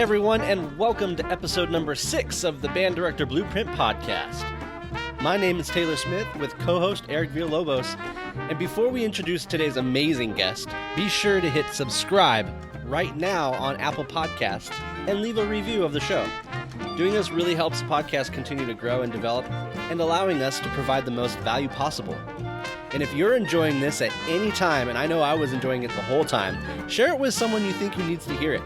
everyone, and welcome to episode number 6 of the Band Director Blueprint podcast. My name is Taylor Smith with co-host Eric Villalobos, and before we introduce today's amazing guest, be sure to hit subscribe right now on Apple Podcasts and leave a review of the show. Doing this really helps the podcast continue to grow and develop, and allowing us to provide the most value possible. And if you're enjoying this at any time, and I know I was enjoying it the whole time, share it with someone you think who needs to hear it.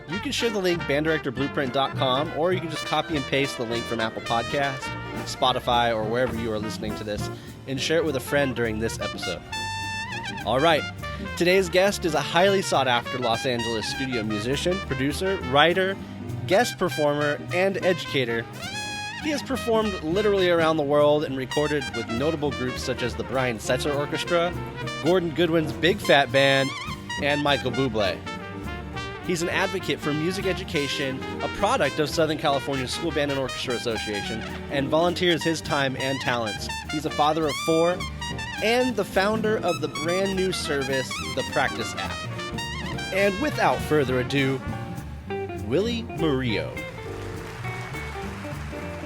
You can share the link banddirectorblueprint.com, or you can just copy and paste the link from Apple Podcasts, Spotify, or wherever you are listening to this, and share it with a friend during this episode. All right, today's guest is a highly sought-after Los Angeles studio musician, producer, writer, guest performer, and educator. He has performed literally around the world and recorded with notable groups such as the Brian Setzer Orchestra, Gordon Goodwin's Big Fat Band, and Michael Bublé. He's an advocate for music education, a product of Southern California School Band and Orchestra Association, and volunteers his time and talents. He's a father of 4 and the founder of the brand new service, the Practice app. And without further ado, Willie Murillo.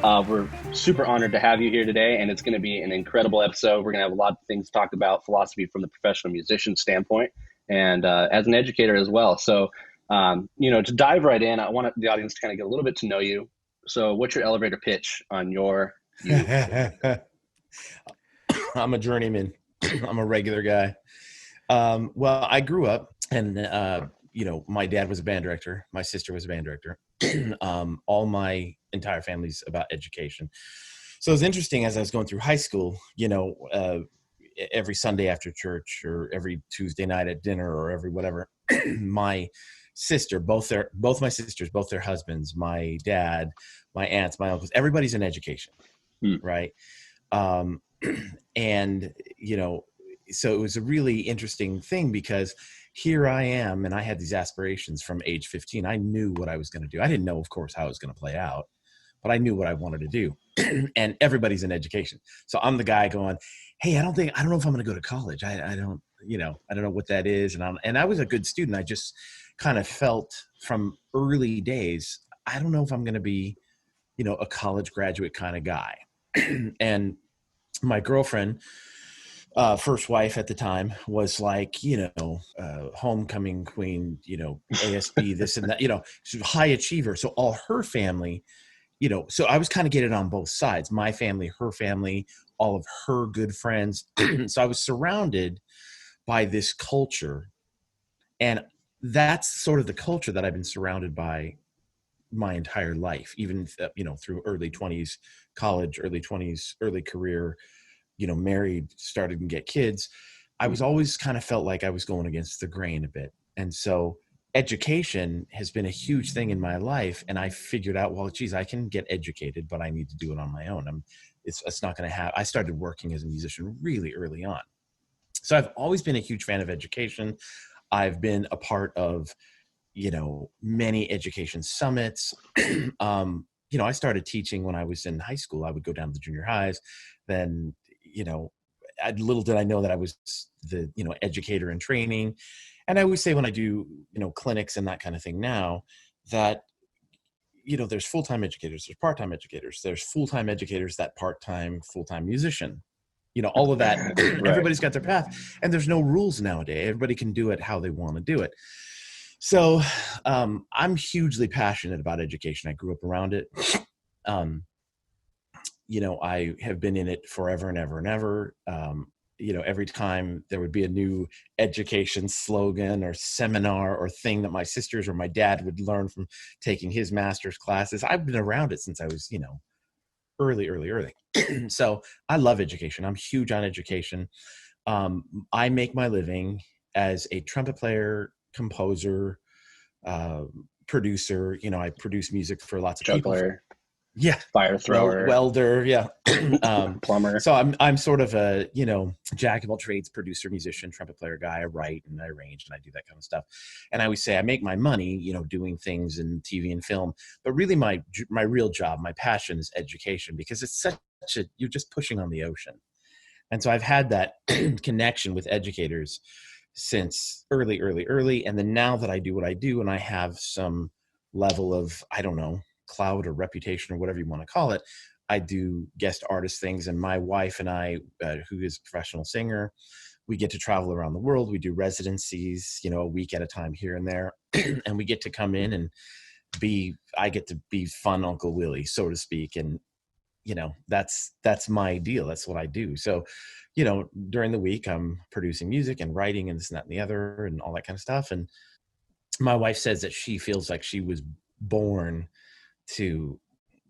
We're super honored to have you here today, and it's going to be an incredible episode. We're going to have a lot of things to talk about, philosophy from the professional musician standpoint, and as an educator as well. So, to dive right in, I want the audience to kind of get a little bit to know you. So what's your elevator pitch on your youth? I'm a journeyman. I'm a regular guy. Well, I grew up and, my dad was a band director. My sister was a band director. All my entire family's about education. So it was interesting as I was going through high school, every Sunday after church or every Tuesday night at dinner or every whatever, my sister, both my sisters, both their husbands, my dad, my aunts, my uncles, everybody's in education. Right. And, so it was a really interesting thing because here I am, and I had these aspirations from age 15. I knew what I was going to do. I didn't know, of course, how it was going to play out, but I knew what I wanted to do. And everybody's in education. So I'm the guy going, hey, I don't know if I'm going to go to college. I don't know what that is. And I was a good student. I just kind of felt from early days, I don't know if I'm going to be, a college graduate kind of guy. And my girlfriend, first wife at the time, was like, homecoming queen, ASB, this and that, she's a high achiever. So all her family, so I was kind of getting on both sides, my family, her family, all of her good friends. So I was surrounded by this culture, and that's sort of the culture that I've been surrounded by my entire life, even, through early 20s, college, early 20s, early career, married, started to get kids. I was always kind of felt like I was going against the grain a bit. And so education has been a huge thing in my life. And I figured out, well, geez, I can get educated, but I need to do it on my own. It's not going to happen. I started working as a musician really early on. So I've always been a huge fan of education. I've been a part of, many education summits. I started teaching when I was in high school. I would go down to the junior highs. Then, little did I know that I was the, educator in training. And I always say when I do, clinics and that kind of thing now, that, there's full-time educators, there's part-time educators, there's full-time educators, that part-time, full-time musician, all of that. Right. Everybody's got their path, and there's no rules nowadays. Everybody can do it how they want to do it. So I'm hugely passionate about education. I grew up around it. I have been in it forever and ever and ever. Every time there would be a new education slogan or seminar or thing that my sisters or my dad would learn from taking his master's classes, I've been around it since I was, early. So I love education. I'm huge on education. I make my living as a trumpet player, composer, producer. I produce music for lots of juggler, people. Yeah, fire thrower, welder, yeah, plumber. So I'm sort of a jack of all trades, producer, musician, trumpet player guy. I write and I arrange and I do that kind of stuff. And I always say I make my money, doing things in TV and film. But really, my real job, my passion is education, because it's you're just pushing on the ocean. And so I've had that connection with educators since early. And then now that I do what I do, and I have some level of, I don't know, clout or reputation or whatever you want to call it, I do guest artist things. And my wife and I, who is a professional singer, we get to travel around the world. We do residencies, a week at a time here and there. And we get to come in and I get to be fun Uncle Willie, so to speak. And, that's my deal. That's what I do. So, during the week, I'm producing music and writing and this and that and the other and all that kind of stuff. And my wife says that she feels like she was born to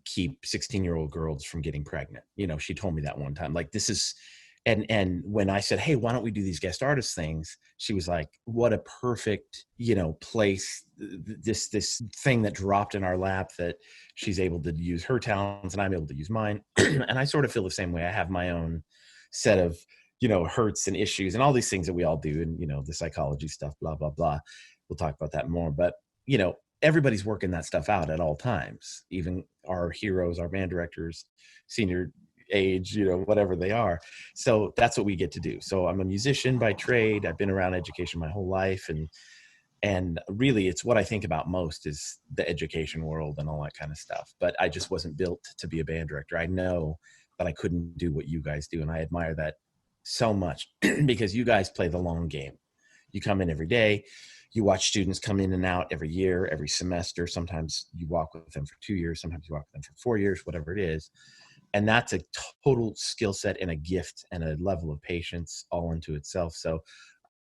keep 16-year-old girls from getting pregnant. She told me that one time, like, this is, and when I said, hey, why don't we do these guest artist things? She was like, what a perfect, place, this thing that dropped in our lap that she's able to use her talents and I'm able to use mine. And I sort of feel the same way. I have my own set of, hurts and issues and all these things that we all do. And, the psychology stuff, blah, blah, blah. We'll talk about that more, but everybody's working that stuff out at all times, even our heroes, our band directors, senior age, whatever they are. So that's what we get to do. So I'm a musician by trade. I've been around education my whole life. And really it's what I think about most is the education world and all that kind of stuff. But I just wasn't built to be a band director. I know that I couldn't do what you guys do. And I admire that so much because you guys play the long game. You come in every day. You watch students come in and out every year, every semester. Sometimes you walk with them for 2 years. Sometimes you walk with them for 4 years, whatever it is. And that's a total skill set and a gift and a level of patience all into itself. So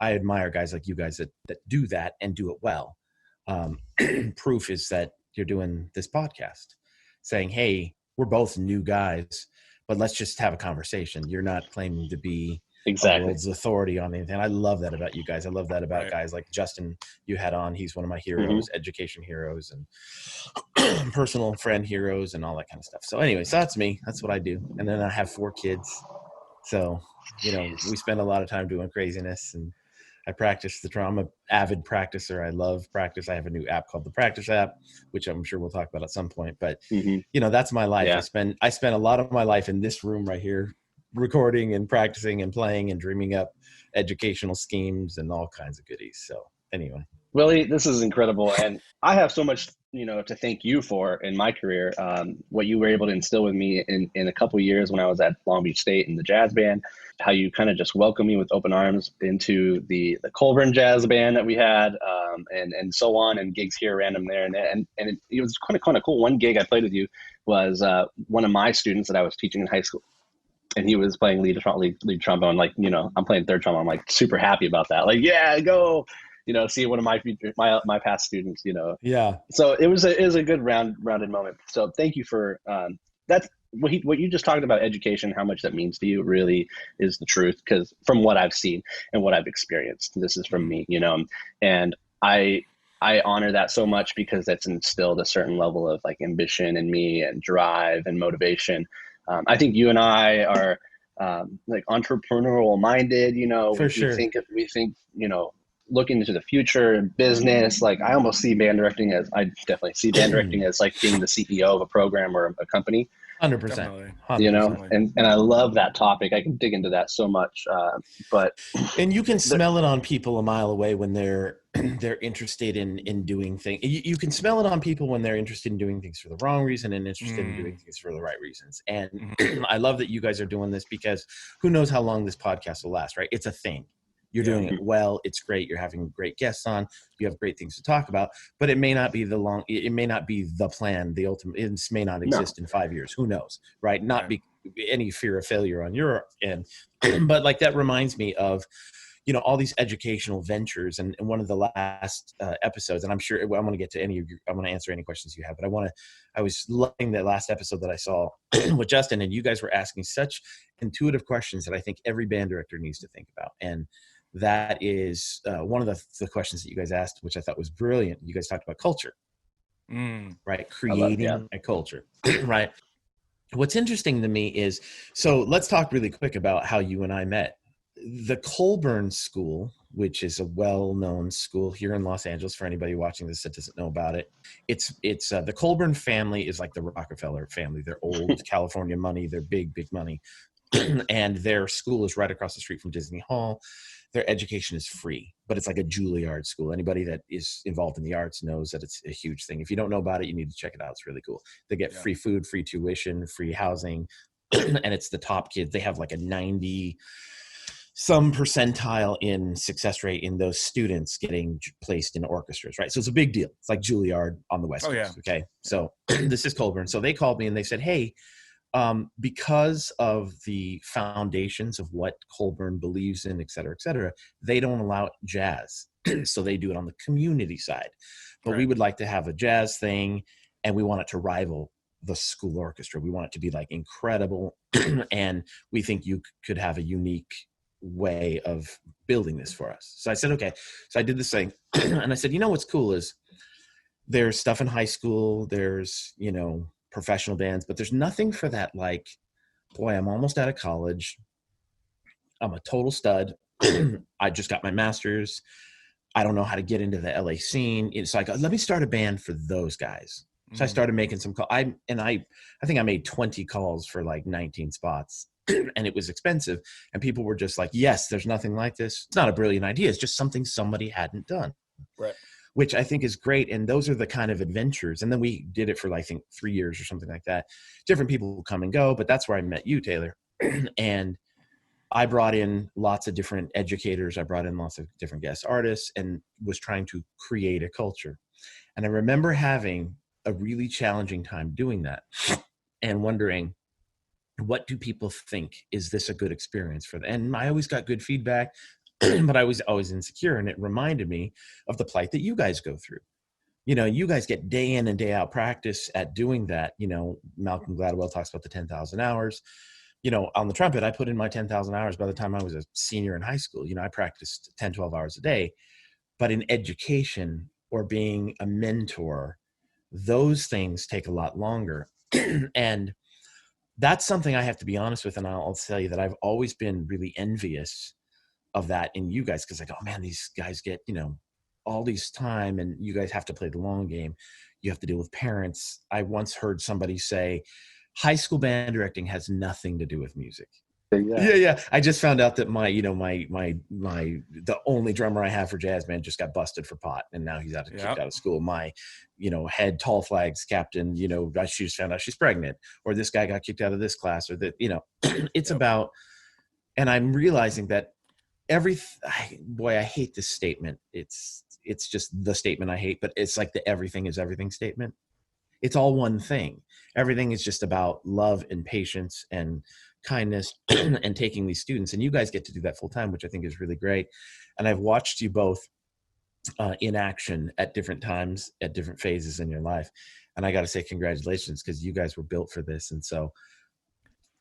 I admire guys like you guys that do that and do it well. Proof is that you're doing this podcast saying, hey, we're both new guys, but let's just have a conversation. You're not claiming to be exactly a world's authority on anything. I love that about you guys. I love that about guys like Justin you had on. He's one of my heroes, education heroes and personal friend heroes and all that kind of stuff. So anyway, so that's me. That's what I do. And then I have 4 kids. So, we spend a lot of time doing craziness and I practice the drum. I'm an avid practicer. I love practice. I have a new app called the Practice app, which I'm sure we'll talk about at some point, but that's my life. Yeah. I spend a lot of my life in this room right here, recording and practicing and playing and dreaming up educational schemes and all kinds of goodies. So anyway. Willie, this is incredible. And I have so much, to thank you for in my career. What you were able to instill with me in a couple of years when I was at Long Beach State in the jazz band, how you kind of just welcomed me with open arms into the Colburn jazz band that we had, and so on, and gigs here, random there and there. And it was kind of cool. One gig I played with you was one of my students that I was teaching in high school. And he was playing lead trombone, like, I'm playing third trombone. I'm like super happy about that. Like, yeah, go, see one of my past students, Yeah. So it was a good rounded moment. So thank you for that's what you just talked about education, how much that means to you really is the truth. Because from what I've seen and what I've experienced, this is from me, and I honor that so much because that's instilled a certain level of like ambition in me and drive and motivation. I think you and I are like entrepreneurial minded, For sure. we think, looking into the future and business. Like I almost see band directing as like being the CEO of a program or a company. 100%. And I love that topic. I can dig into that so much. And you can smell it on people a mile away when they're interested in doing things. You can smell it on people when they're interested in doing things for the wrong reason and interested in doing things for the right reasons. And I love that you guys are doing this because who knows how long this podcast will last, right? It's a thing. You're doing it well. It's great. You're having great guests on. You have great things to talk about, but it may not be it may not be the plan, the ultimate. It may not exist in 5 years. Who knows, right? Not be any fear of failure on your end, but like that reminds me of, all these educational ventures. And one of the last episodes, and I'm sure I'm going to get to any of you. I'm going to answer any questions you have, but I was loving that last episode that I saw with Justin, and you guys were asking such intuitive questions that I think every band director needs to think about. And that is one of the questions that you guys asked, which I thought was brilliant. You guys talked about culture, right? Creating a culture, right? What's interesting to me is, so let's talk really quick about how you and I met. The Colburn School, which is a well-known school here in Los Angeles, for anybody watching this that doesn't know about it, it's the Colburn family is like the Rockefeller family. They're old California money. They're big money. and their school is right across the street from Disney Hall. Their education is free, but it's like a Juilliard school. Anybody that is involved in the arts knows that it's a huge thing. If you don't know about it, you need to check it out. It's really cool. They get free food, free tuition, free housing, and it's the top kids. They have like a 90 some percentile in success rate in those students getting placed in orchestras, right? So it's a big deal. It's like Juilliard on the West Coast. Okay. So this is Colburn. So they called me and they said, hey, because of the foundations of what Colburn believes in, et cetera, they don't allow jazz. So they do it on the community side. But we would like to have a jazz thing, and we want it to rival the school orchestra. We want it to be like incredible. And we think you could have a unique way of building this for us. So I said, okay. So I did this thing. And I said, you know, what's cool is there's stuff in high school. There's, you know, professional bands, but there's nothing for that. Like, boy, I'm almost out of college. I'm a total stud. I just got my master's. I don't know how to get into the LA scene. It's like, let me start a band for those guys. So I started making some calls. I think I made 20 calls for like 19 spots, and it was expensive. And people were just like, yes, there's nothing like this. It's not a brilliant idea. It's just something somebody hadn't done. Right. Which I think is great. And those are the kind of adventures. And then we did it for, I think, 3 years or something like that. Different people will come and go, but that's where I met you, Taylor. And I brought in lots of different educators. I brought in lots of different guest artists and was trying to create a culture. And I remember having a really challenging time doing that and wondering, what do people think? Is this a good experience for them? And I always got good feedback. But I was always insecure, and it reminded me of the plight that you guys go through. You know, you guys get day in and day out practice at doing that. You know, Malcolm Gladwell talks about the 10,000 hours. You know, on the trumpet, I put in my 10,000 hours by the time I was a senior in high school. You know, I practiced 10, 12 hours a day. But in education or being a mentor, those things take a lot longer. And that's something I have to be honest with. And I'll tell you that I've always been really envious of that in you guys, because like, oh man, these guys get, you know, all these time, and you guys have to play the long game. You have to deal with parents. I once heard somebody say high school band directing has nothing to do with music. Yeah. I just found out that my, you know, the only drummer I have for jazz band just got busted for pot, and now he's kicked out of school. My, you know, head tall flags captain, you know, she just found out she's pregnant, or this guy got kicked out of this class, or that, you know, it's about, and I'm realizing that I hate this statement. It's just the statement I hate, but it's like the everything is everything statement. It's all one thing. Everything is just about love and patience and kindness and taking these students. And you guys get to do that full time, which I think is really great. And I've watched you both in action at different times, at different phases in your life. And I got to say congratulations, because you guys were built for this. And so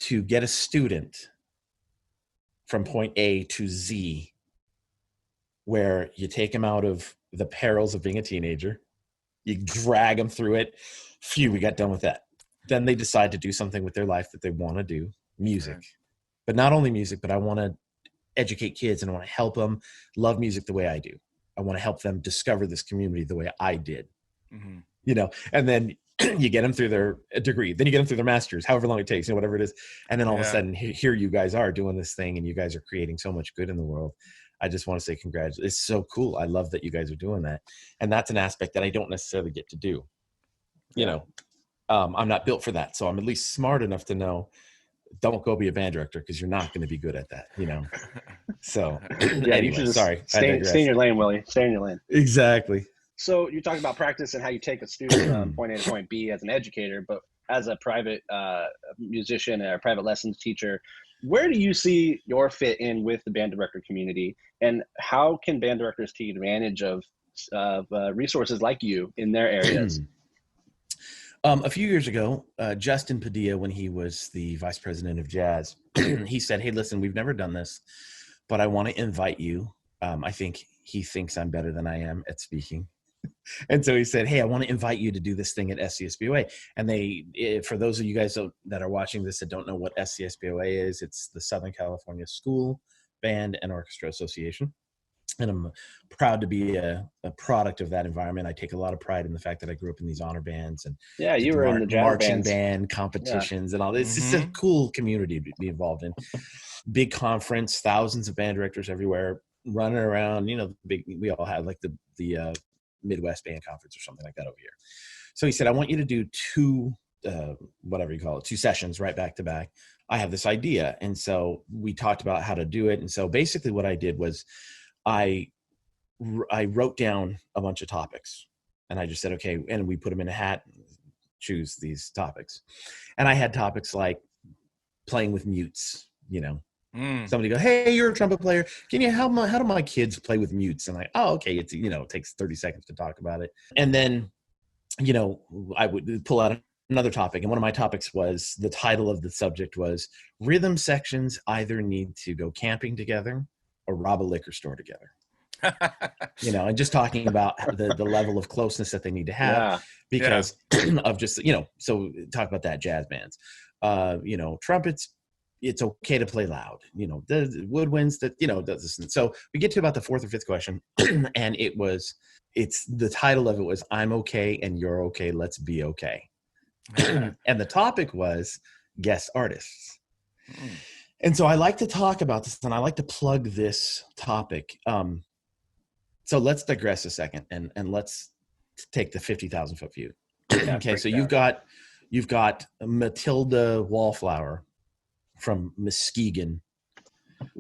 to get a student from point A to Z, where you take them out of the perils of being a teenager, you drag them through it. Phew, we got done with that. Then they decide to do something with their life that they want to do, music. Right. But not only music, but I want to educate kids, and I want to help them love music the way I do. I want to help them discover this community the way I did. Mm-hmm. You know, and then you get them through their degree, then you get them through their master's, however long it takes, you know, whatever it is. And then all of a sudden here you guys are doing this thing, and you guys are creating so much good in the world. I just want to say congratulations. It's so cool. I love that you guys are doing that. And that's an aspect that I don't necessarily get to do. You know, I'm not built for that. So I'm at least smart enough to know, don't go be a band director, because you're not going to be good at that, you know? So anyway, you should just sorry. Stay in your lane, Willie. Stay in your lane. Exactly. So you talked about practice and how you take a student from point A to point B as an educator, but as a private musician or a private lessons teacher, where do you see your fit in with the band director community, and how can band directors take advantage of resources like you in their areas? A few years ago, Justin Padilla, when he was the vice president of jazz, he said, hey, listen, we've never done this, but I want to invite you. I think he thinks I'm better than I am at speaking. And so he said, hey, I want to invite you to do this thing at SCSBOA. And for those of you guys that are watching this that don't know what SCSBOA is, it's the Southern California School, Band, and Orchestra Association. And I'm proud to be a product of that environment. I take a lot of pride in the fact that I grew up in these honor bands and Yeah, you did were in the jazz marching bands. band Yeah. competitions and all this. It's just a cool community to be involved in. Big conference, thousands of band directors everywhere running around. You know, we all had like the Midwest Band Conference or something like that over here. So he said, I want you to do two, whatever you call it, 2 sessions right back to back. I have this idea. And so we talked about how to do it. And so basically what I did was I wrote down a bunch of topics and I just said, okay, and we put them in a hat, choose these topics. And I had topics like playing with mutes, you know. Somebody go, hey, you're a trumpet player. Can you how do my kids play with mutes? And oh, okay. It's, you know, it takes 30 seconds to talk about it. And then, you know, I would pull out another topic. And one of my topics was, the title of the subject was rhythm sections either need to go camping together or rob a liquor store together. You know, and just talking about the level of closeness that they need to have because of just, you know, so talk about that, jazz bands, you know, trumpets, it's okay to play loud, you know, the woodwinds that, you know, does this. And so we get to about the 4th or 5th question and it's the title of it was, I'm okay and you're okay. Let's be okay. And the topic was guest artists. And so I like to talk about this and I like to plug this topic. So let's digress a second and let's take the 50,000 foot view. Okay. So you've got Matilda Wallflower from Muskegon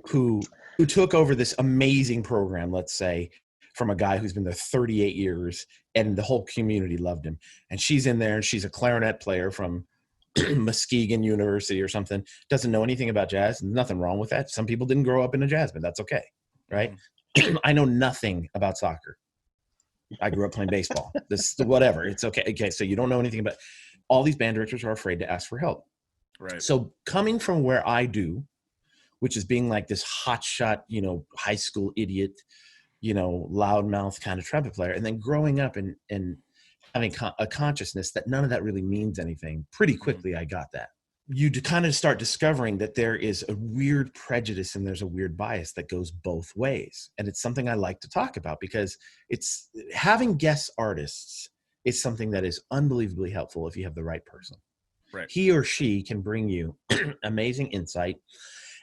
who took over this amazing program, let's say, from a guy who's been there 38 years and the whole community loved him. And she's in there and she's a clarinet player from Muskegon University or something, doesn't know anything about jazz. Nothing wrong with that. Some people didn't grow up in a jazz band. That's okay. Right. I know nothing about soccer. I grew up playing baseball. This, whatever. It's okay. Okay. So you don't know anything about, all these band directors are afraid to ask for help. Right. So coming from where I do, which is being like this hotshot, you know, high school idiot, you know, loudmouth kind of trumpet player, and then growing up and having a consciousness that none of that really means anything, pretty quickly I got that. You kind of start discovering that there is a weird prejudice and there's a weird bias that goes both ways. And it's something I like to talk about because it's having guest artists is something that is unbelievably helpful if you have the right person. Right. He or she can bring you amazing insight.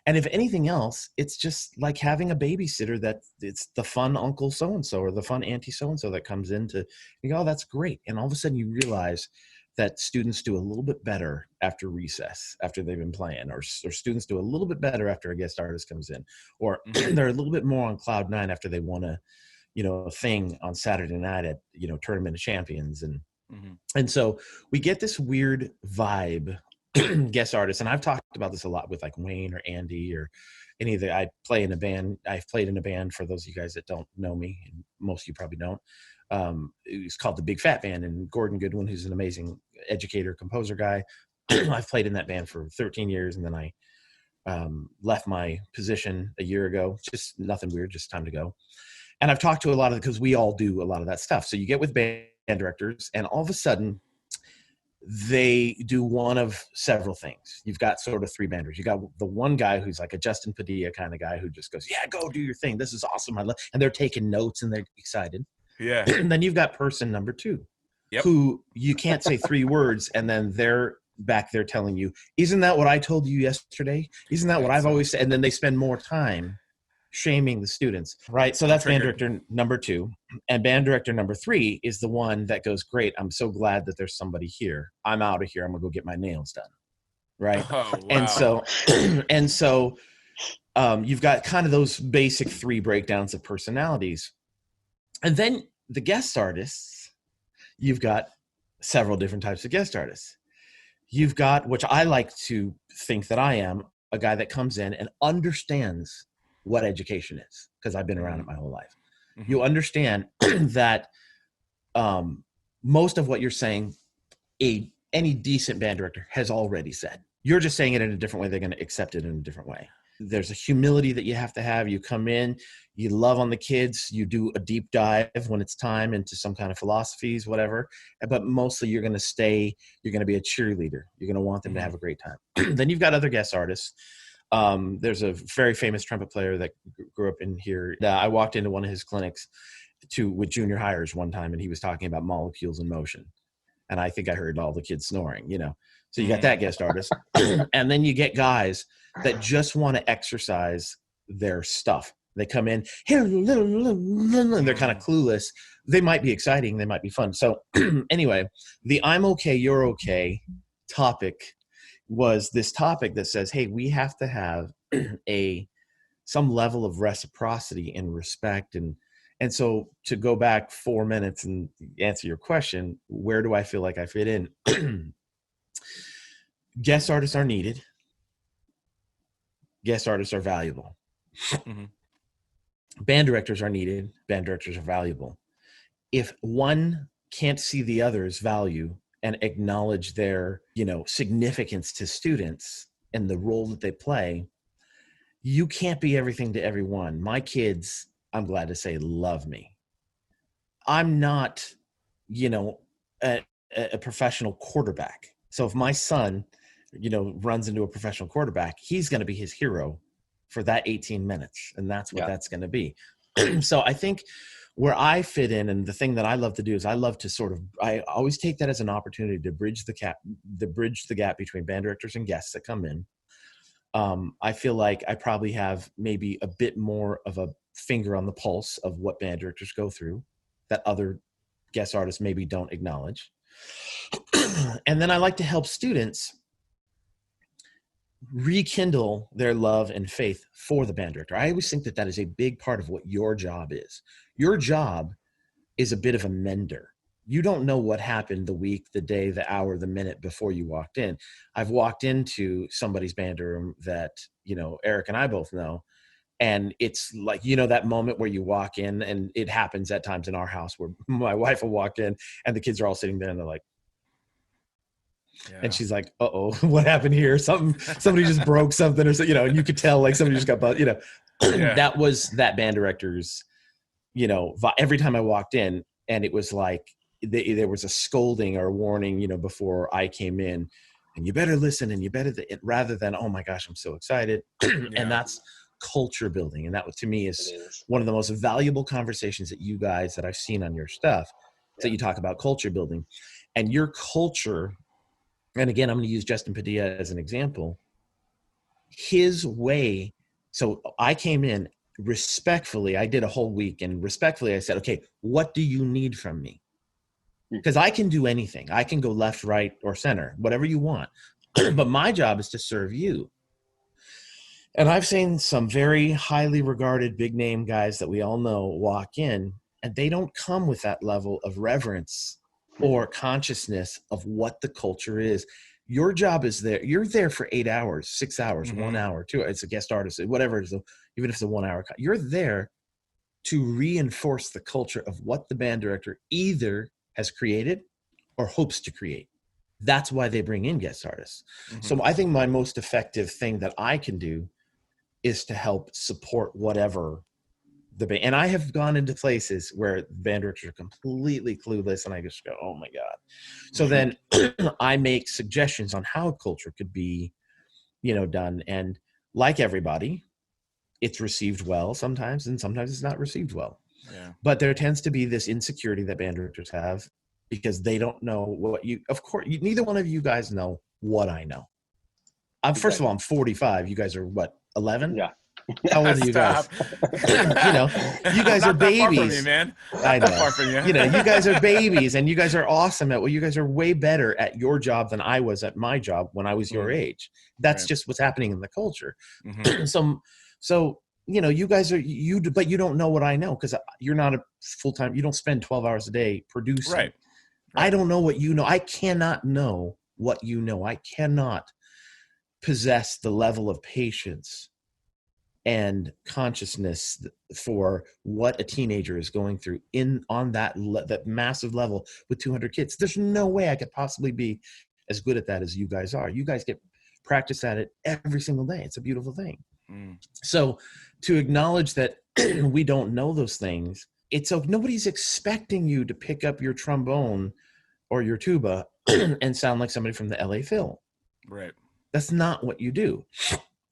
And if anything else, it's just like having a babysitter that it's the fun uncle so-and-so or the fun auntie so-and-so that comes in to, you go, oh, that's great. And all of a sudden you realize that students do a little bit better after recess, after they've been playing, or students do a little bit better after a guest artist comes in, or they're a little bit more on cloud 9 after they won a thing on Saturday night at, you know, Tournament of Champions. And so we get this weird vibe, guest artists. And I've talked about this a lot with like Wayne or Andy or any of the, I've played in a band for those of you guys that don't know me, and most of you probably don't. It's called the Big Fat Band, and Gordon Goodwin, who's an amazing educator, composer guy. I've played in that band for 13 years. And then I left my position a year ago, just nothing weird, just time to go. And I've talked to a lot of, because we all do a lot of that stuff. So you get with band directors and all of a sudden they do one of several things. You've got sort of 3 band directors. You got the one guy who's like a Justin Padilla kind of guy who just goes, yeah, go do your thing. This is awesome. And they're taking notes and they're excited. Yeah. And then you've got person number 2, who you can't say 3 words. And then they're back there telling you, isn't that what I told you yesterday? Isn't that what I've always said? And then they spend more time shaming the students, right? So that's band director number 2. And band director number 3 is the one that goes, great, I'm so glad that there's somebody here. I'm out of here. I'm gonna go get my nails done. Right. Oh, wow. And so you've got kind of those basic 3 breakdowns of personalities. And then the guest artists, you've got several different types of guest artists. You've got, which I like to think that I am, a guy that comes in and understands what education is, because I've been around it my whole life. You understand that most of what you're saying, any decent band director has already said. You're just saying it in a different way. They're going to accept it in a different way. There's a humility that you have to have. You come in, you love on the kids, you do a deep dive when it's time into some kind of philosophies, whatever. But mostly you're going to be a cheerleader. You're going to want them to have a great time. Then you've got other guest artists There's a very famous trumpet player that grew up in here. I walked into one of his clinics with junior hires one time, and he was talking about molecules in motion. And I think I heard all the kids snoring, So you got that guest artist. And then you get guys that just want to exercise their stuff. They come in, and they're kind of clueless. They might be exciting. They might be fun. So anyway, the I'm okay, you're okay topic was this topic that says, hey, we have to have some level of reciprocity and respect. And so to go back 4 minutes and answer your question, where do I feel like I fit in? Guest artists are needed. Guest artists are valuable. Mm-hmm. Band directors are needed. Band directors are valuable. If one can't see the other's value and acknowledge their, significance to students and the role that they play, you can't be everything to everyone. My kids, I'm glad to say, love me. I'm not, a professional quarterback. So if my son, runs into a professional quarterback, he's going to be his hero for that 18 minutes. And that's what that's going to be. So I think where I fit in, and the thing that I love to do is I love to I always take that as an opportunity to bridge the gap between band directors and guests that come in. I feel like I probably have maybe a bit more of a finger on the pulse of what band directors go through that other guest artists maybe don't acknowledge. And then I like to help students rekindle their love and faith for the band director. I always think that is a big part of what your job is. Your job is a bit of a mender. You don't know what happened the week, the day, the hour, the minute before you walked in. I've walked into somebody's band room that, Eric and I both know. And it's like, that moment where you walk in, and it happens at times in our house where my wife will walk in and the kids are all sitting there and they're like, and she's like, uh-oh, what happened here? Somebody just broke something, or so, and you could tell like somebody just got, that was that band director's, every time I walked in, and it was like, there was a scolding or a warning, before I came in, and you better listen, and you better, rather than, oh my gosh, I'm so excited. And that's culture building. And that to me is one of the most valuable conversations that I've seen on your stuff, that you talk about culture building. And your culture, and again, I'm going to use Justin Padilla as an example. His way, so I came in respectfully, I did a whole week, and respectfully I said, okay, what do you need from me? Because I can do anything. I can go left, right, or center, whatever you want. But my job is to serve you. And I've seen some very highly regarded big name guys that we all know walk in, and they don't come with that level of reverence or consciousness of what the culture is. Your job is there. You're there for 8 hours, 6 hours, 1 hour, 2. It's a guest artist, whatever it is, even if it's a 1 hour. You're there to reinforce the culture of what the band director either has created or hopes to create. That's why they bring in guest artists. Mm-hmm. So I think my most effective thing that I can do is to help support whatever the band. And I have gone into places where band directors are completely clueless, and I just go, oh my God. So then I make suggestions on how culture could be, done. And like everybody, it's received well sometimes, and sometimes it's not received well. Yeah. But there tends to be this insecurity that band directors have because they don't know what neither one of you guys know what I know. First of all, I'm 45. You guys are what, 11? Yeah. How old are you guys? You guys are babies. Far from you, man. I know. Far from you. You guys are babies, and you guys are awesome at you guys are way better at your job than I was at my job when I was your age. That's just what's happening in the culture. Mm-hmm. So you guys are but you don't know what I know because you're not a full-time. You don't spend 12 hours a day producing. Right. I don't know what you know. I cannot know what you know. I cannot possess the level of patience and consciousness for what a teenager is going through on that massive level with 200 kids. There's no way I could possibly be as good at that as you guys are. You guys get practice at it every single day. It's a beautiful thing. So to acknowledge that we don't know those things, nobody's expecting you to pick up your trombone or your tuba and sound like somebody from the LA Phil. Right. That's not what you do.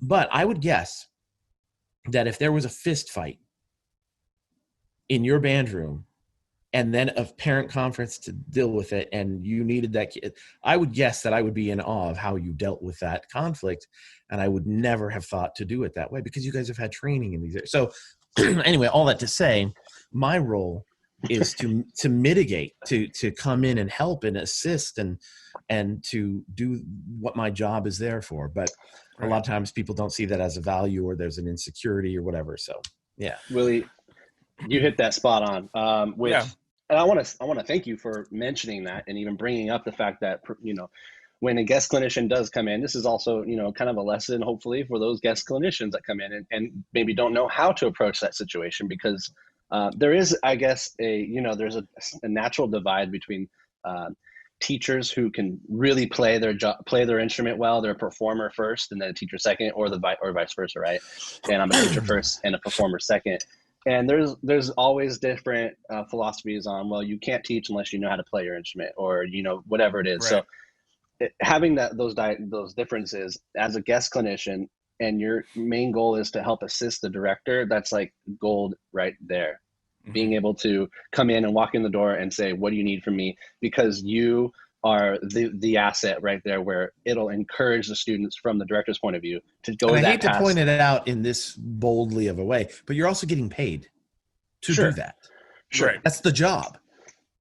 But I would guess that if there was a fist fight in your band room and then a parent conference to deal with it, and you needed that kid, I would guess that I would be in awe of how you dealt with that conflict. And I would never have thought to do it that way because you guys have had training in these areas. So anyway, all that to say, my role is to mitigate, to come in and help and assist and to do what my job is there for. But a lot of times people don't see that as a value, or there's an insecurity or whatever. So yeah. Willie, you hit that spot on. And I want to thank you for mentioning that and even bringing up the fact that, when a guest clinician does come in, this is also, kind of a lesson, hopefully, for those guest clinicians that come in and maybe don't know how to approach that situation, because there is, I guess, there's a natural divide between teachers who can really play their instrument well. They're a performer first and then a teacher second, or vice versa, right? And I'm a teacher first and a performer second. And there's always different philosophies on, well, you can't teach unless you know how to play your instrument, or whatever it is. Right. So having those differences as a guest clinician, and your main goal is to help assist the director, that's like gold right there. Mm-hmm. Being able to come in and walk in the door and say, what do you need from me? Because you are the asset right there, where it'll encourage the students from the director's point of view to go. And I hate to point it out in this boldly of a way, but you're also getting paid to do that. Sure. That's the job.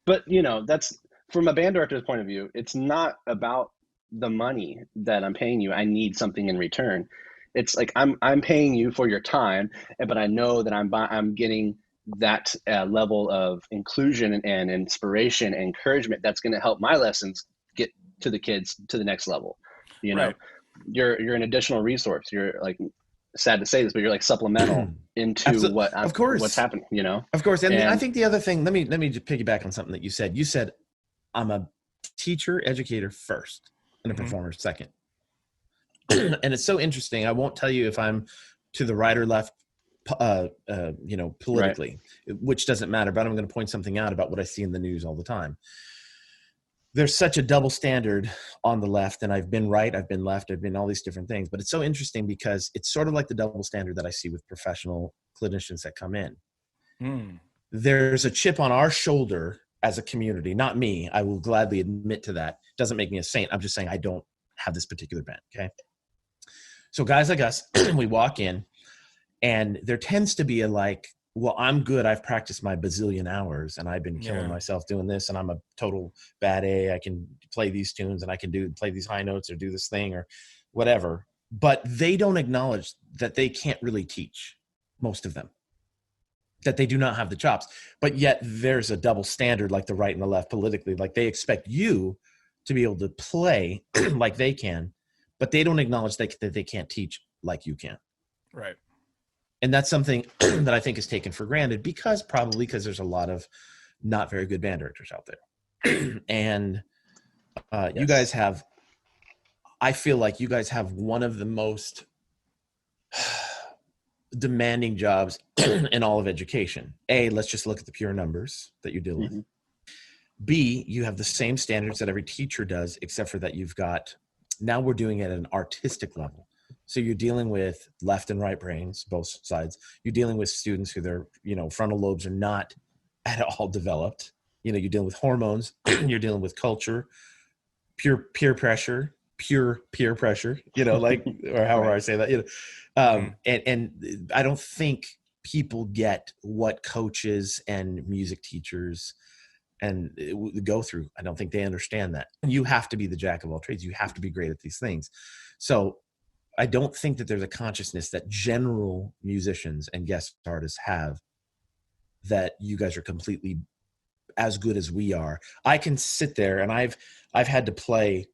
But that's, from a band director's point of view, it's not about the money that I'm paying you. I need something in return. It's like I'm paying you for your time, but I know that I'm getting that level of inclusion and inspiration and encouragement that's going to help my lessons get to the kids to the next level. You're an additional resource. You're, like, sad to say this, but you're like supplemental into what's happening, Of course. And I think the other thing, let me just piggyback on something that you said. You said, I'm a teacher, educator first, and a performer second. And it's so interesting. I won't tell you if I'm to the right or left, politically, which doesn't matter, but I'm going to point something out about what I see in the news all the time. There's such a double standard on the left, and I've been right, I've been left, I've been all these different things, but it's so interesting because it's sort of like the double standard that I see with professional clinicians that come in. There's a chip on our shoulder as a community, not me. I will gladly admit to that. Doesn't make me a saint. I'm just saying I don't have this particular bent. Okay. So guys like us, we walk in, and there tends to be a like, well, I'm good. I've practiced my bazillion hours and I've been killing myself doing this, and I'm a total bad A. I can play these tunes and I can play these high notes or do this thing or whatever. But they don't acknowledge that they can't really teach, most of them, that they do not have the chops. But yet there's a double standard, like the right and the left politically. Like, they expect you to be able to play like they can, but they don't acknowledge that they can't teach like you can. Right. And that's something that I think is taken for granted because there's a lot of not very good band directors out there. And you guys have, I feel like you guys have one of the most demanding jobs in all of education. A, let's just look at the pure numbers that you deal with. B, you have the same standards that every teacher does, except for that now we're doing it at an artistic level. So you're dealing with left and right brains, both sides. You're dealing with students who their, frontal lobes are not at all developed. You're dealing with hormones. You're dealing with culture, pure peer pressure, or however I say that. And I don't think people get what coaches and music teachers and go through. I don't think they understand that. You have to be the jack of all trades. You have to be great at these things. So I don't think that there's a consciousness that general musicians and guest artists have, that you guys are completely as good as we are. I can sit there and I've had to play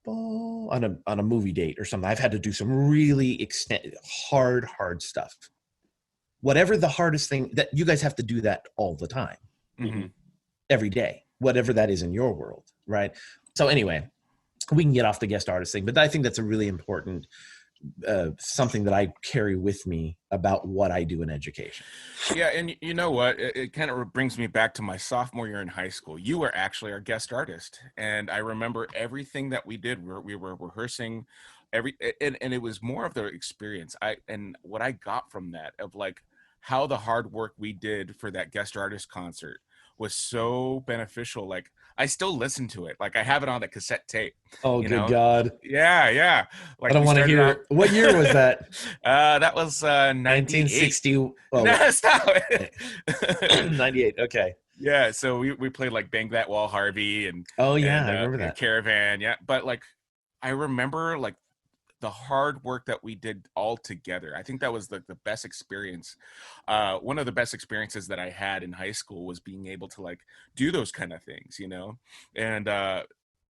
on a movie date or something. I've had to do some really hard stuff. Whatever the hardest thing, that you guys have to do that all the time, every day, whatever that is in your world, right? So anyway, we can get off the guest artist thing, but I think that's a really important something that I carry with me about what I do in education. Yeah, and you know what? It kind of brings me back to my sophomore year in high school. You were actually our guest artist, and I remember everything that we did. We were rehearsing and it was more of the experience. And what I got from that of like how the hard work we did for that guest artist concert was so beneficial. Like I still listen to it. Like I have it on the cassette tape. Oh, you good know? God. Yeah. Like I don't we want to started hear out- what year was that? That was 98. 1960. Oh, No, stop. 98. Okay. Yeah, so we played like Bang That Wall Harvey Oh yeah, and I remember that. Caravan. Yeah, but like I remember like the hard work that we did all together. I think that was the best experience. One of the best experiences that I had in high school was being able to like do those kind of things, you know? And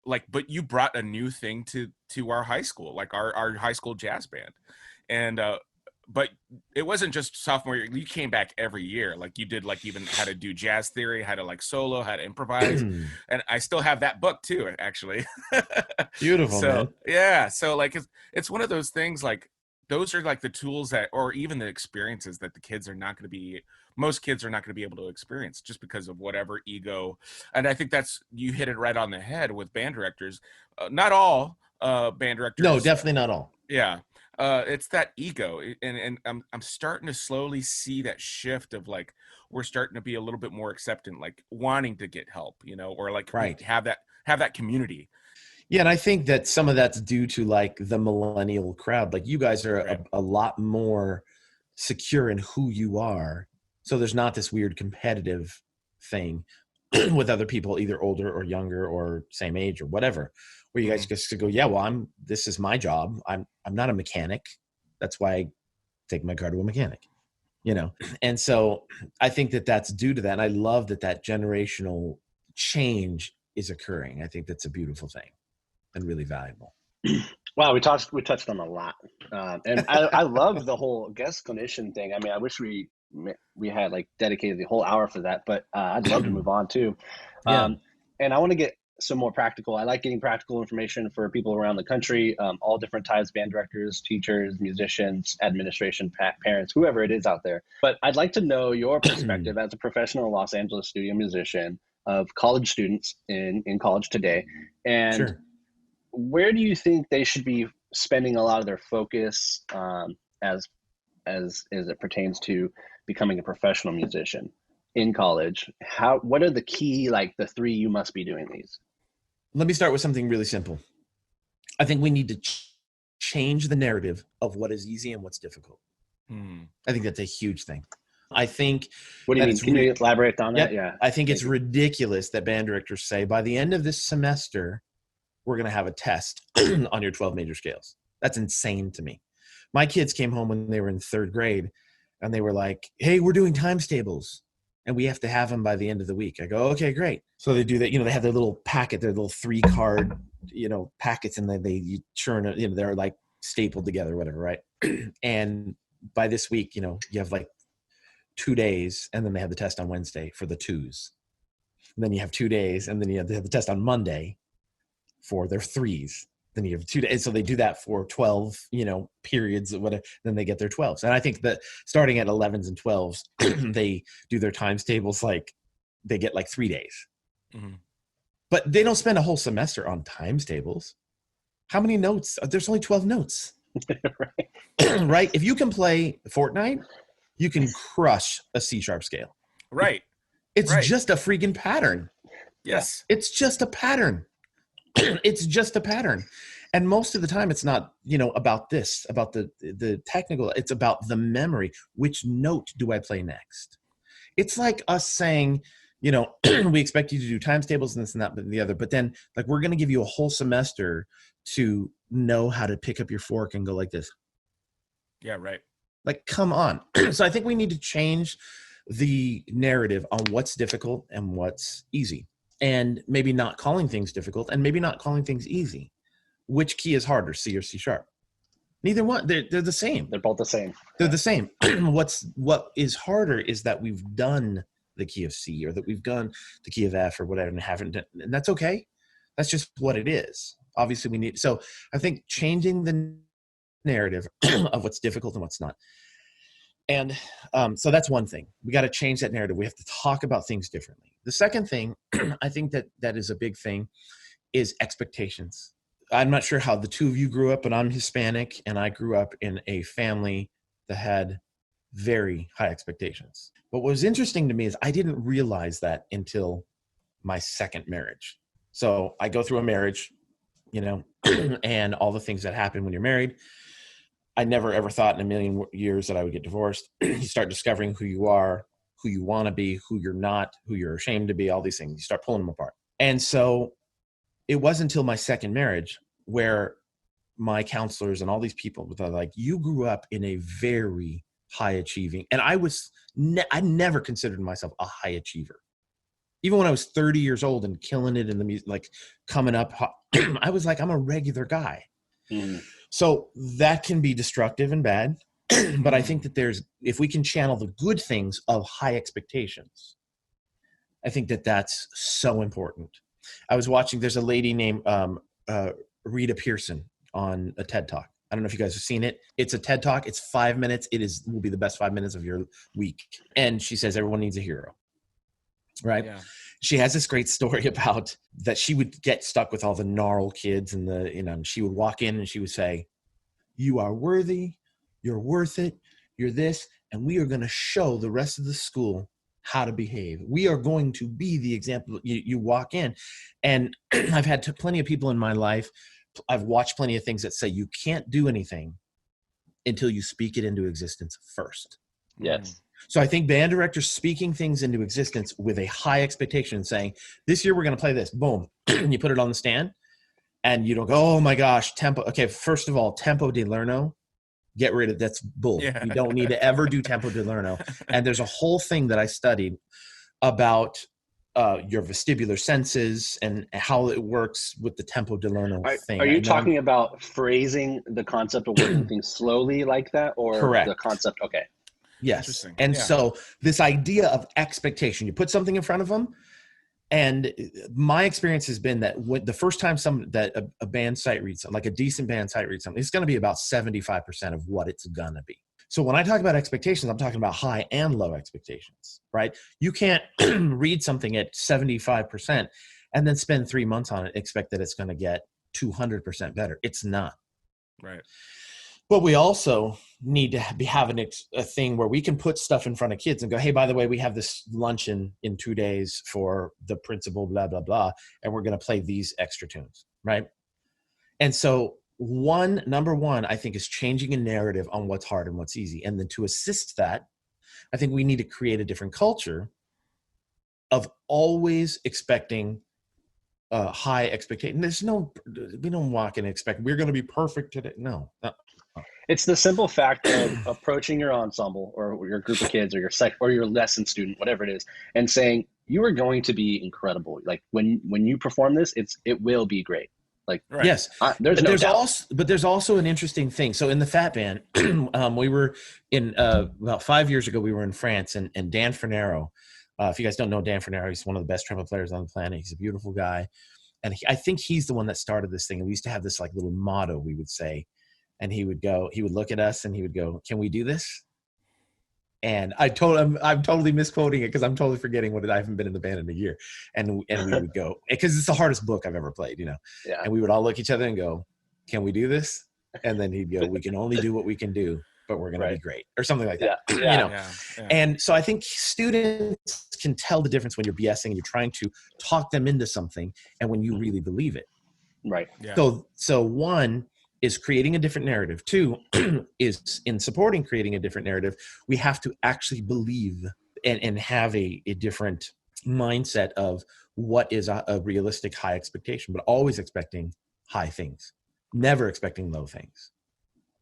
like, but you brought a new thing to our high school, like our high school jazz band. And but it wasn't just sophomore year. You came back every year. Like you did like even how to do jazz theory, how to like solo, how to improvise. And I still have that book too, actually. Beautiful, So man. yeah, so like it's one of those things, like those are like the tools that, or even the experiences that most kids are not going to be able to experience just because of whatever ego. And I think you hit it right on the head with band directors. Not all band directors. No, definitely not all. Yeah. It's that ego, and I'm starting to slowly see that shift of like we're starting to be a little bit more acceptant, like wanting to get help, you know, or like Right. have that community. Yeah, and I think that some of that's due to like the millennial crowd. Like you guys are Right. a lot more secure in who you are, so there's not this weird competitive thing with other people, either older or younger or same age or whatever, where you guys just go, yeah, well, this is my job. I'm not a mechanic. That's why I take my car to a mechanic, you know? And so I think that that's due to that. And I love that generational change is occurring. I think that's a beautiful thing and really valuable. Wow, we touched on a lot, and I love the whole guest clinician thing. I mean, I wish we had like dedicated the whole hour for that, but I'd love to move on too. Yeah. And I want to get some more practical. I like getting practical information for people around the country, all different types, band directors, teachers, musicians, administration, parents, whoever it is out there. But I'd like to know your perspective as a professional Los Angeles studio musician of college students in college today. And Sure. where do you think they should be spending a lot of their focus as it pertains to becoming a professional musician in college? What are the key, like the three you must be doing these? Let me start with something really simple. I think we need to change the narrative of what is easy and what's difficult. I think that's a huge thing. I think. What do you mean? Can you elaborate on that? Yeah. I think it's ridiculous that band directors say by the end of this semester, we're going to have a test on your 12 major scales. That's insane to me. My kids came home when they were in third grade and they were like, hey, we're doing times tables and we have to have them by the end of the week. I go, okay, great. So they do that. They have their little packet, their little 3-card, packets, and then you churn it, they're like stapled together, whatever. Right. And by this week, you have like 2 days and then they have the test on Wednesday for the 2s. And then you have 2 days and then you have the test on Monday for their 3s. Then you have 2 days. So they do that for 12, periods or whatever. Then they get their 12s. And I think that starting at 11s and 12s, they do their times tables like they get like 3 days. Mm-hmm. But they don't spend a whole semester on times tables. How many notes? There's only 12 notes. Right. Right? If you can play Fortnite, you can crush a C sharp scale. Right. It's just a freaking pattern. Yes. It's just a pattern. It's just a pattern. And most of the time it's not, about this, about the technical, it's about the memory. Which note do I play next? It's like us saying, we expect you to do times tables and this and that, but the other, but then like, we're going to give you a whole semester to know how to pick up your fork and go like this. Yeah. Right. Like, come on. So I think we need to change the narrative on what's difficult and what's easy. And maybe not calling things difficult and maybe not calling things easy. Which key is harder, C or C sharp? Neither one. They're the same. They're both the same. They're the same. What is harder is that we've done the key of C or that we've done the key of F or whatever and haven't done, and that's okay. That's just what it is. Obviously we need, so I think changing the narrative of what's difficult and what's not. And so that's one thing. We got to change that narrative. We have to talk about things differently. The second thing, I think that is a big thing, is expectations. I'm not sure how the two of you grew up, but I'm Hispanic, and I grew up in a family that had very high expectations. But what was interesting to me is I didn't realize that until my second marriage. So I go through a marriage, you know, and all the things that happen when you're married. I never ever thought in a million years that I would get divorced. You start discovering who you are, who you want to be, who you're not, who you're ashamed to be, all these things. You start pulling them apart. And so it wasn't until my second marriage where my counselors and all these people were like, you grew up in a very high achieving, and I never considered myself a high achiever. Even when I was 30 years old and killing it in the music, like coming up, I was like, I'm a regular guy. Mm. So that can be destructive and bad. But I think that if we can channel the good things of high expectations, I think that that's so important. I was watching, there's a lady named Rita Pearson on a TED Talk. I don't know if you guys have seen it. It's a TED Talk. It's 5 minutes. Will be the best 5 minutes of your week. And she says, everyone needs a hero. Right. Yeah. She has this great story about that she would get stuck with all the gnarled kids and she would walk in and she would say, you are worthy, you're worth it, you're this, and we are going to show the rest of the school how to behave. We are going to be the example. You walk in, and I've had plenty of people in my life. I've watched plenty of things that say you can't do anything until you speak it into existence first. Yes. So I think band directors speaking things into existence with a high expectation and saying, this year we're going to play this, boom, and you put it on the stand and you don't go, oh my gosh, tempo. Okay, first of all, tempo di lerno, get rid of that's bull. Yeah. You don't need to ever do tempo di lerno. And there's a whole thing that I studied about your vestibular senses and how it works with the tempo di lerno thing. Are you talking about phrasing the concept of working things slowly like that, or correct. The concept? Okay. Yes. And so this idea of expectation, you put something in front of them. And my experience has been that when the first time a band site reads something, like a decent band site reads something, it's going to be about 75% of what it's going to be. So when I talk about expectations, I'm talking about high and low expectations, right? You can't read something at 75% and then spend 3 months on it, expect that it's going to get 200% better. It's not. Right. But we also need to be having a thing where we can put stuff in front of kids and go, hey, by the way, we have this luncheon in 2 days for the principal, blah, blah, blah, and we're going to play these extra tunes, right? And so number one, I think, is changing a narrative on what's hard and what's easy. And then to assist that, I think we need to create a different culture of always expecting high expectation. We don't walk and expect we're going to be perfect today. No. It's the simple fact of approaching your ensemble or your group of kids or your lesson student, whatever it is, and saying you are going to be incredible. Like when you perform this, it will be great. Like right. Yes, there's also an interesting thing. So in the Fat Band, we were in about 5 years ago. We were in France, and Dan Fernero. If you guys don't know Dan Fernero, he's one of the best trumpet players on the planet. He's a beautiful guy, and I think he's the one that started this thing. And we used to have this like little motto we would say. And he would look at us and he would go, can we do this? And I'm totally misquoting it because I'm totally forgetting I haven't been in the band in a year. And we would go, because it's the hardest book I've ever played, Yeah. And we would all look at each other and go, can we do this? And then he'd go, we can only do what we can do, but we're going to be great, or something like that. Yeah. And so I think students can tell the difference when you're BSing and you're trying to talk them into something and when you really believe it. Right. Yeah. So one is creating a different narrative. Two is in supporting creating a different narrative, we have to actually believe and have a different mindset of what is a realistic high expectation, but always expecting high things, never expecting low things,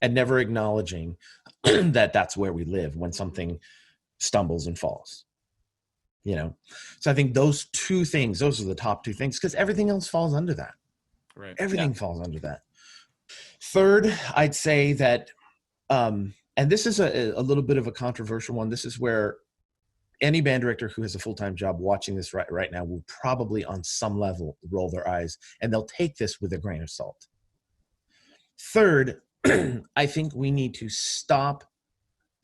and never acknowledging that that's where we live when something stumbles and falls. So I think those are the top two things, because everything else falls under that. Right. Everything falls under that. Third, I'd say that, and this is a little bit of a controversial one. This is where any band director who has a full-time job watching this right now will probably on some level roll their eyes, and they'll take this with a grain of salt. Third, I think we need to stop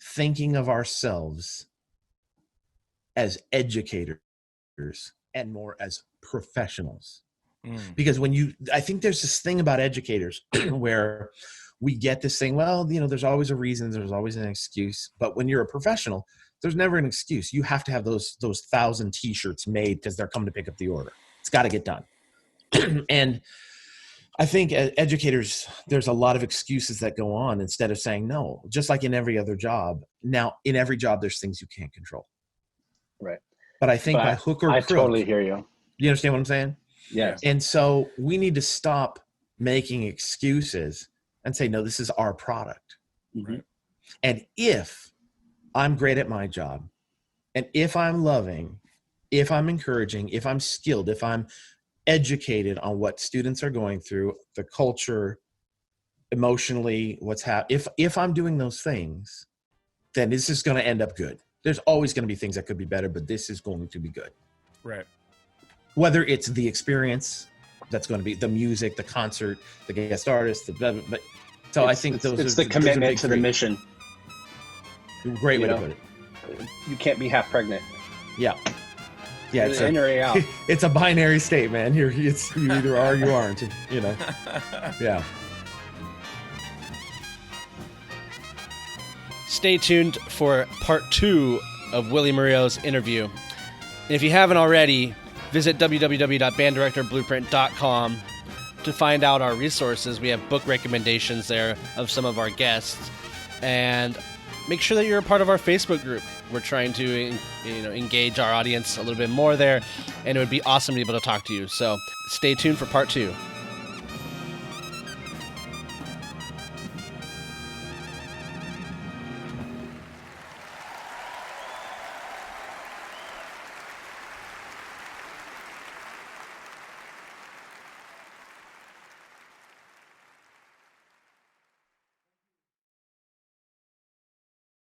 thinking of ourselves as educators and more as professionals. Because I think there's this thing about educators where we get this thing, well, there's always a reason, there's always an excuse. But when you're a professional, there's never an excuse. You have to have those 1,000 t-shirts made because they're coming to pick up the order. It's got to get done. And I think as educators, there's a lot of excuses that go on instead of saying no, just like in every other job. Now, in every job, there's things you can't control. Right. But I think by hook or crook, I totally hear you. You understand what I'm saying? Yes. And so we need to stop making excuses and say, no, this is our product. Mm-hmm. And if I'm great at my job, and if I'm loving, if I'm encouraging, if I'm skilled, if I'm educated on what students are going through, the culture, emotionally, if I'm doing those things, then this is going to end up good. There's always going to be things that could be better, but this is going to be good. Right. Whether it's the experience, that's going to be the music, the concert, the guest artist, I think it's the commitment to the mission. Great way to put it. You can't be half pregnant. Yeah. Yeah, it's in or out. It's a binary state, man. You either are or you aren't. Yeah. Stay tuned for part 2 of Willie Murillo's interview. And if you haven't already, visit www.banddirectorblueprint.com to find out our resources. We have book recommendations there of some of our guests, and make sure that you're a part of our Facebook group. We're trying to engage our audience a little bit more there, and it would be awesome to be able to talk to you. So stay tuned for part 2.